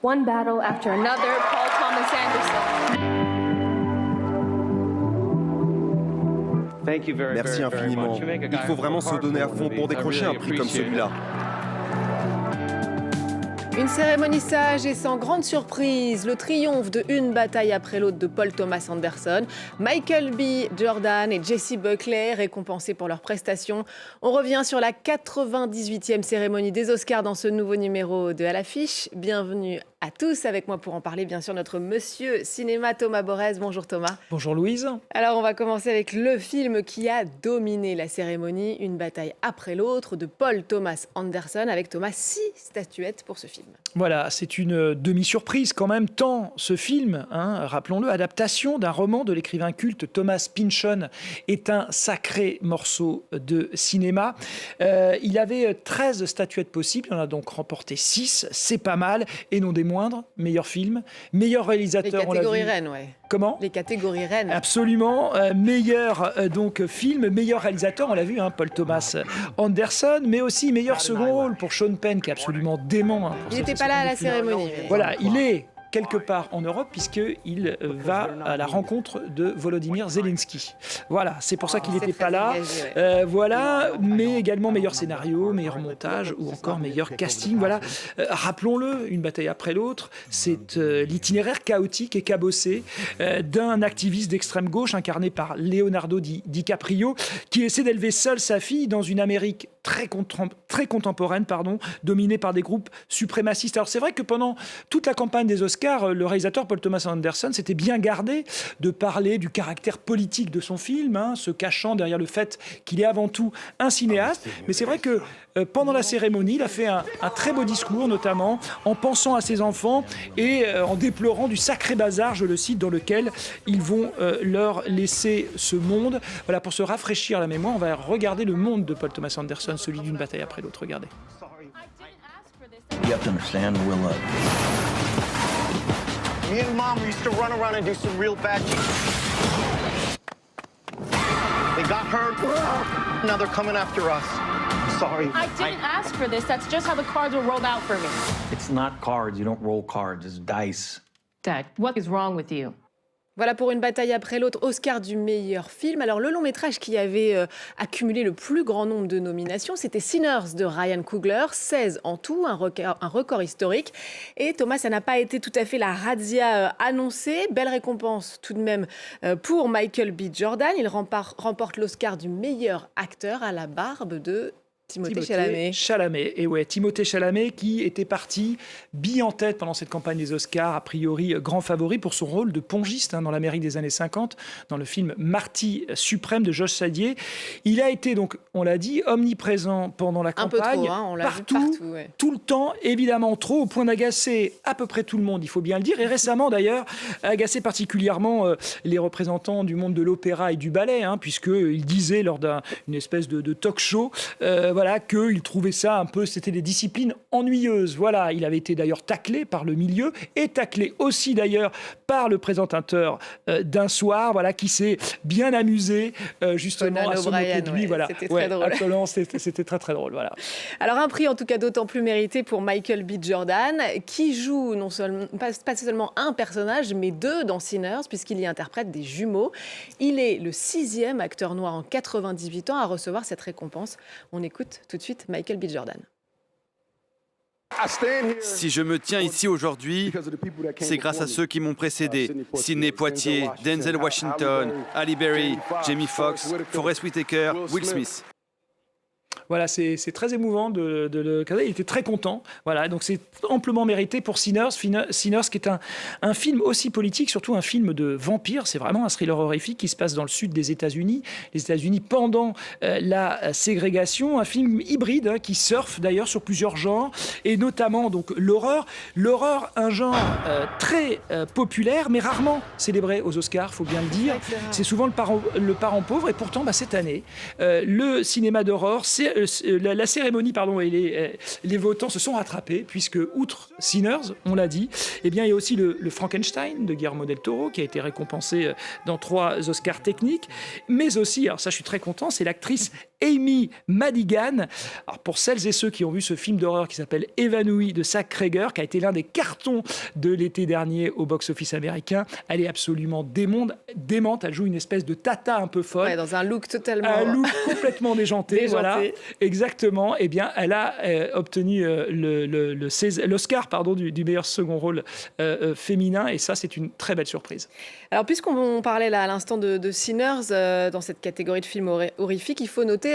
One battle after another, Paul Thomas Anderson. Merci infiniment. Il faut vraiment se donner à fond pour décrocher un prix comme celui-là. Une cérémonie sage et sans grande surprise, le triomphe de une bataille après l'autre de Paul Thomas Anderson, Michael B. Jordan et Jessie Buckley récompensés pour leurs prestations. On revient sur la 98e cérémonie des Oscars dans ce nouveau numéro de À l'affiche. Bienvenue à tous, avec moi pour en parler bien sûr notre monsieur cinéma Thomas Borez. Bonjour Thomas. Bonjour Louise. Alors on va commencer avec le film qui a dominé la cérémonie, une bataille après l'autre de Paul Thomas Anderson, avec Thomas 6 statuettes pour ce film. Voilà, c'est une demi-surprise quand même, tant ce film, rappelons-le, adaptation d'un roman de l'écrivain culte Thomas Pynchon, est un sacré morceau de cinéma. Il avait 13 statuettes possibles, il en a donc remporté 6, c'est pas mal, et non des moindres, meilleur film, meilleur réalisateur. Les catégories reines, ouais. Comment ? Les catégories reines. Absolument, meilleur film, meilleur réalisateur, on l'a vu, Paul Thomas Anderson, mais aussi meilleur second rôle pour Sean Penn, qui est absolument dément. Il n'était pas là à la cérémonie. Voilà, il est quelque part en Europe, puisqu'il va à la rencontre de Volodymyr Zelensky. Voilà, c'est pour ça qu'il n'était pas là. Engagé, voilà, mais également meilleur scénario, meilleur montage ou encore meilleur casting. Voilà, rappelons-le, une bataille après l'autre, c'est l'itinéraire chaotique et cabossé d'un activiste d'extrême gauche incarné par Leonardo DiCaprio, qui essaie d'élever seul sa fille dans une Amérique très contemporaine, dominée par des groupes suprémacistes. Alors c'est vrai que pendant toute la campagne des Oscars, le réalisateur Paul Thomas Anderson s'était bien gardé de parler du caractère politique de son film, se cachant derrière le fait qu'il est avant tout un cinéaste. Mais c'est vrai que pendant la cérémonie, il a fait un très beau discours, notamment en pensant à ses enfants et en déplorant du sacré bazar, je le cite, dans lequel ils vont leur laisser ce monde. Voilà, pour se rafraîchir la mémoire, on va regarder le monde de Paul Thomas Anderson, celui d'une bataille après l'autre. Regardez. You have to understand, Willa. Me and Mom used to run around and do some real bad shit. They got hurt. Now they're coming after us. Sorry. I didn't ask for this. That's just how the cards were rolled out for me. It's not cards. You don't roll cards. It's dice. Dad, what is wrong with you? Voilà pour une bataille après l'autre, Oscar du meilleur film. Alors le long métrage qui avait accumulé le plus grand nombre de nominations, c'était Sinners de Ryan Coogler, 16 en tout, un record historique. Et Thomas, ça n'a pas été tout à fait la razzia annoncée. Belle récompense tout de même pour Michael B. Jordan. Il remporte l'Oscar du meilleur acteur à la barbe de Timothée Chalamet. Et ouais, Timothée Chalamet qui était parti bille en tête pendant cette campagne des Oscars, a priori grand favori pour son rôle de pongiste dans l'Amérique des années 50, dans le film Marty suprême de Josh Sadier. Il a été donc, on l'a dit, omniprésent pendant la campagne. Un peu trop, on l'a vu partout. Ouais. Tout le temps, évidemment trop, au point d'agacer à peu près tout le monde, il faut bien le dire. Et récemment d'ailleurs, agacé particulièrement les représentants du monde de l'opéra et du ballet, puisqu'il disait lors d'une espèce de talk show, voilà, qu'il trouvait ça un peu, c'était des disciplines ennuyeuses. Voilà, il avait été d'ailleurs taclé par le milieu et taclé aussi d'ailleurs par le présentateur d'un soir, voilà, qui s'est bien amusé justement Conan à se moquer de lui. Ouais, voilà. C'était très drôle. Absolument, c'était très très drôle. Voilà. Alors un prix en tout cas d'autant plus mérité pour Michael B. Jordan, qui joue non seulement, pas seulement un personnage, mais deux dans Sinners, puisqu'il y interprète des jumeaux. Il est le 6e acteur noir en 98 ans à recevoir cette récompense. On écoute tout de suite Michael B. Jordan. Si je me tiens ici aujourd'hui, c'est grâce à ceux qui m'ont précédé. Sidney Poitier, Denzel Washington, Halle Berry, Jamie Foxx, Forest Whitaker, Will Smith. Voilà, c'est très émouvant de le regarder. Il était très content. Voilà, donc c'est amplement mérité pour Sinners. Sinners, qui est un film aussi politique, surtout un film de vampire. C'est vraiment un thriller horrifique qui se passe dans le sud des États-Unis. Les États-Unis pendant la ségrégation. Un film hybride qui surfe d'ailleurs sur plusieurs genres, et notamment donc l'horreur. L'horreur, un genre très populaire, mais rarement célébré aux Oscars, faut bien le dire. C'est souvent le parent pauvre. Et pourtant, cette année, le cinéma d'horreur s'est la cérémonie et les votants se sont rattrapés, puisque, outre Sinners, on l'a dit, eh bien, il y a aussi le Frankenstein de Guillermo del Toro, qui a été récompensé dans 3 Oscars techniques, mais aussi, alors ça je suis très content, c'est l'actrice Amy Madigan. Alors pour celles et ceux qui ont vu ce film d'horreur qui s'appelle Évanoui de Zach Cregger, qui a été l'un des cartons de l'été dernier au box-office américain, elle est absolument démente. Elle joue une espèce de tata un peu folle. Ouais, dans un look totalement... Un look complètement déjanté. Voilà, exactement. Eh bien, elle a obtenu l'Oscar du meilleur second rôle féminin, et ça, c'est une très belle surprise. Alors, puisqu'on parlait là à l'instant de Sinners, dans cette catégorie de films horrifiques, il faut noter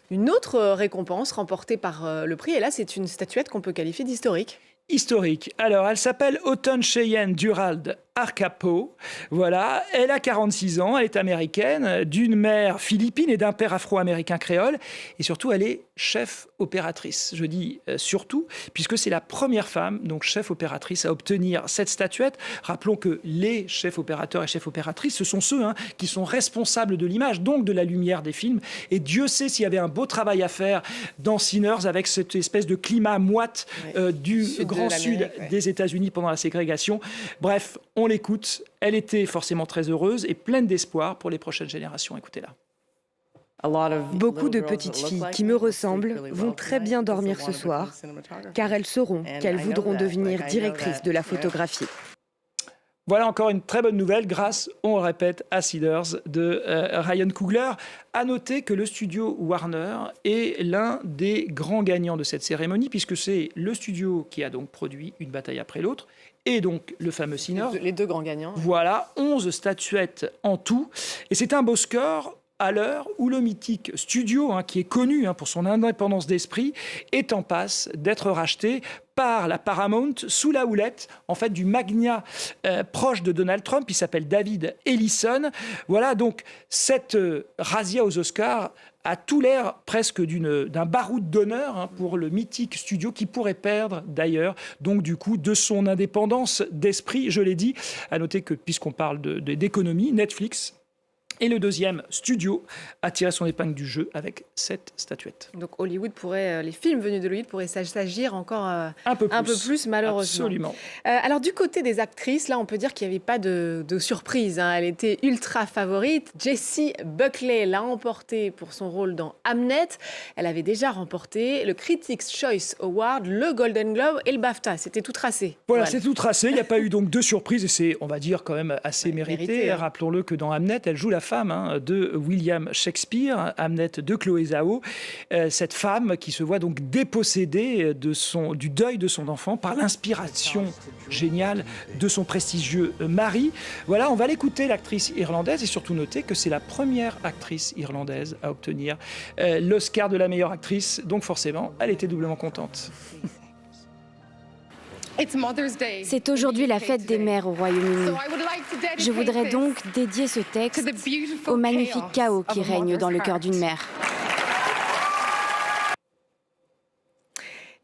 une autre récompense remportée par le prix. Et là, c'est une statuette qu'on peut qualifier d'historique. Historique. Alors, elle s'appelle Autumn Cheyenne Durald Arcapo. Voilà, elle a 46 ans, elle est américaine, d'une mère philippine et d'un père afro-américain créole. Et surtout, elle est chef opératrice. Je dis surtout, puisque c'est la première femme, donc chef opératrice, à obtenir cette statuette. Rappelons que les chefs opérateurs et chefs opératrices, ce sont ceux qui sont responsables de l'image, donc de la lumière des films. Et Dieu sait s'il y avait un beau travail à faire dans Sinners, avec cette espèce de climat moite du grand sud des États-Unis pendant la ségrégation. Bref, on l'écoute. Elle était forcément très heureuse et pleine d'espoir pour les prochaines générations. Écoutez-la. Beaucoup de petites filles qui me ressemblent vont très bien dormir ce soir, car elles sauront qu'elles voudront devenir directrices de la photographie. Voilà encore une très bonne nouvelle grâce, on le répète, à Sinners de Ryan Coogler. À noter que le studio Warner est l'un des grands gagnants de cette cérémonie, puisque c'est le studio qui a donc produit Une bataille après l'autre, et donc le fameux Sinners. Les deux grands gagnants. Voilà, 11 statuettes en tout. Et c'est un beau score à l'heure où le mythique studio, qui est connu pour son indépendance d'esprit, est en passe d'être racheté par la Paramount sous la houlette du magnat proche de Donald Trump. Il s'appelle David Ellison. Voilà, donc cette razzia aux Oscars a tout l'air presque d'un baroud d'honneur pour le mythique studio, qui pourrait perdre d'ailleurs, donc du coup, de son indépendance d'esprit. Je l'ai dit, à noter que, puisqu'on parle d'économie, Netflix et le deuxième studio a tiré son épingle du jeu avec cette statuette. Donc les films venus d'Hollywood pourraient s'agir encore un peu plus, malheureusement. Absolument. Alors du côté des actrices, là on peut dire qu'il n'y avait pas de surprise. Elle était ultra favorite. Jessie Buckley l'a emporté pour son rôle dans Hamnet. Elle avait déjà remporté le Critics' Choice Award, le Golden Globe et le BAFTA. C'était tout tracé. Voilà, c'est tout tracé. Il n'y a pas eu donc de surprise, et c'est, on va dire, quand même assez mérité. Rappelons-le que dans Hamnet, elle joue la femme de William Shakespeare, Hamnet de Chloé Zhao, cette femme qui se voit donc dépossédée du deuil de son enfant par l'inspiration géniale de son prestigieux mari. Voilà, on va l'écouter, l'actrice irlandaise, et surtout noter que c'est la première actrice irlandaise à obtenir l'Oscar de la meilleure actrice, donc forcément, elle était doublement contente. C'est aujourd'hui la fête des mères au Royaume-Uni. Je voudrais donc dédier ce texte au magnifique chaos qui règne dans le cœur d'une mère.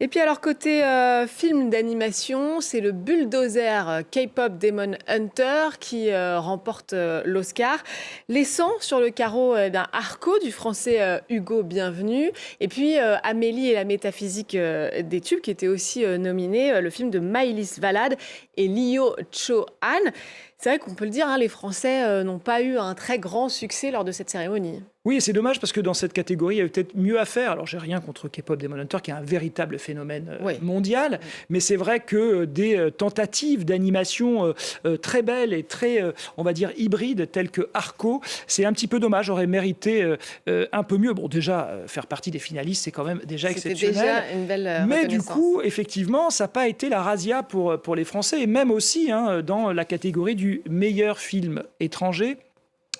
Et puis alors côté film d'animation, c'est le bulldozer K-pop Demon Hunter qui remporte l'Oscar, laissant sur le carreau d'un Arco du français Hugo Bienvenu, et puis Amélie et la métaphysique des tubes qui était aussi nominé, le film de Maëlys Valade et Lio Cho-han. C'est vrai qu'on peut le dire, les Français n'ont pas eu un très grand succès lors de cette cérémonie. Oui, et c'est dommage parce que dans cette catégorie, il y avait peut-être mieux à faire. Alors, j'ai rien contre K-pop Demon Hunter, qui est un véritable phénomène mondial, mais c'est vrai que des tentatives d'animation très belles et très, on va dire, hybrides, telles que Arco, c'est un petit peu dommage. Aurait mérité un peu mieux. Bon, déjà, faire partie des finalistes, c'est quand même déjà exceptionnel. C'était déjà une belle mais du coup, effectivement, ça n'a pas été la razzia pour les Français, et même aussi dans la catégorie du meilleur film étranger,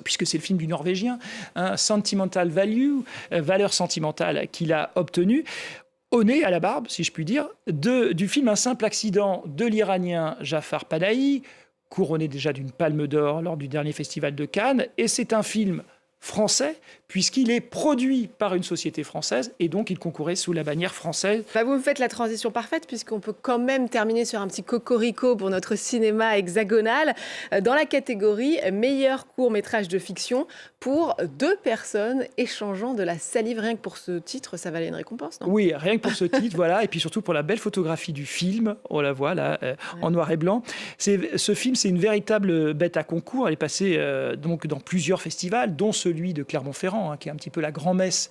puisque c'est le film du Norvégien, Sentimental Value, valeur sentimentale, qu'il a obtenu, au nez, à la barbe, si je puis dire, du film Un simple accident de l'Iranien Jafar Panahi, couronné déjà d'une palme d'or lors du dernier festival de Cannes. Et c'est un film français, puisqu'il est produit par une société française et donc il concourait sous la bannière française. Vous me faites la transition parfaite puisqu'on peut quand même terminer sur un petit cocorico pour notre cinéma hexagonal dans la catégorie meilleur court-métrage de fiction pour 2 personnes échangeant de la salive. Rien que pour ce titre, ça valait une récompense, non ? Oui, rien que pour ce titre, voilà, et puis surtout pour la belle photographie du film, on la voit là, en noir et blanc. Ce film, c'est une véritable bête à concours. Elle est passée donc dans plusieurs festivals, dont celui de Clermont-Ferrand, qui est un petit peu la grand-messe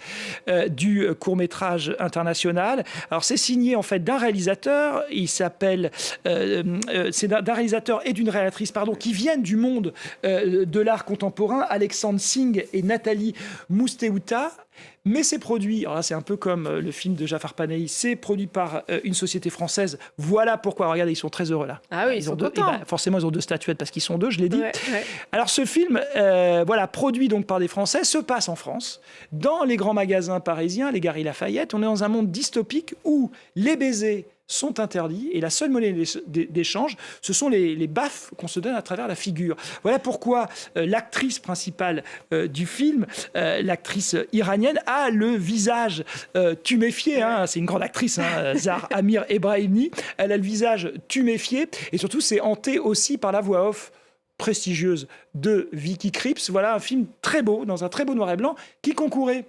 du court-métrage international. Alors, c'est signé en fait d'un réalisateur. Il s'appelle, c'est d'un réalisateur et d'une réalisatrice, qui viennent du monde de l'art contemporain, Alexandre Singh et Nathalie Moustewta. Mais c'est produit, alors là c'est un peu comme le film de Jafar Panahi, c'est produit par une société française. Voilà pourquoi, regardez, ils sont très heureux là. Ah oui, ils sont contents. Forcément, ils ont 2 statuettes parce qu'ils sont 2, je l'ai dit. Ouais. Alors ce film, produit donc par des Français, se passe en France, dans les grands magasins parisiens, les Galeries Lafayette. On est dans un monde dystopique où les baisers sont interdits et la seule monnaie d'échange, ce sont les baffes qu'on se donne à travers la figure. Voilà pourquoi l'actrice principale du film, l'actrice iranienne, a le visage tuméfié. C'est une grande actrice, Zahra Amir Ebrahimi. Elle a le visage tuméfié et surtout c'est hanté aussi par la voix off prestigieuse de Vicky Krieps. Voilà un film très beau, dans un très beau noir et blanc, qui concourait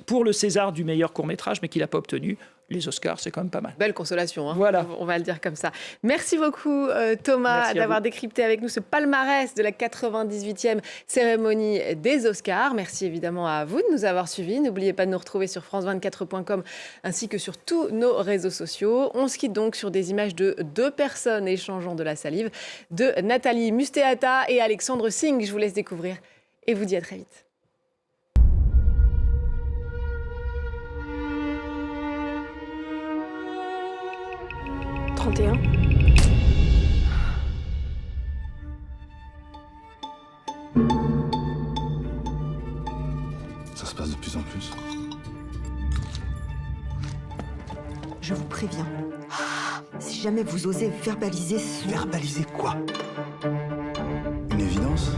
pour le César du meilleur court-métrage, mais qu'il n'a pas obtenu. Les Oscars, c'est quand même pas mal. Belle consolation, Voilà. On va le dire comme ça. Merci beaucoup Thomas d'avoir décrypté avec nous ce palmarès de la 98e cérémonie des Oscars. Merci évidemment à vous de nous avoir suivis. N'oubliez pas de nous retrouver sur france24.com ainsi que sur tous nos réseaux sociaux. On se quitte donc sur des images de 2 personnes échangeant de la salive, de Nathalie Moustewta et Alexandre Singh. Je vous laisse découvrir et vous dis à très vite. Ça se passe de plus en plus. Je vous préviens, si jamais vous osez verbaliser ce... Verbaliser quoi? Une évidence?